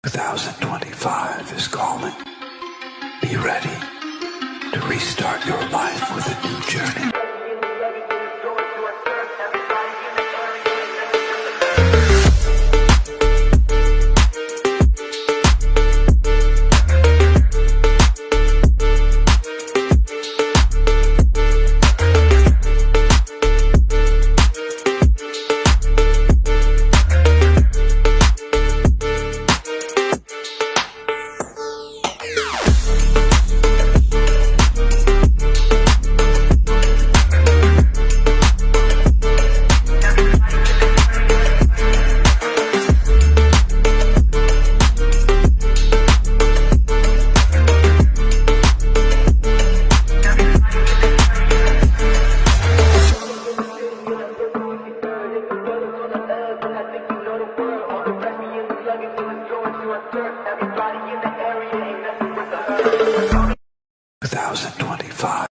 2025 is calling. Be ready to restart your life with a new journey. Everybody in the area ain't messing with the 2025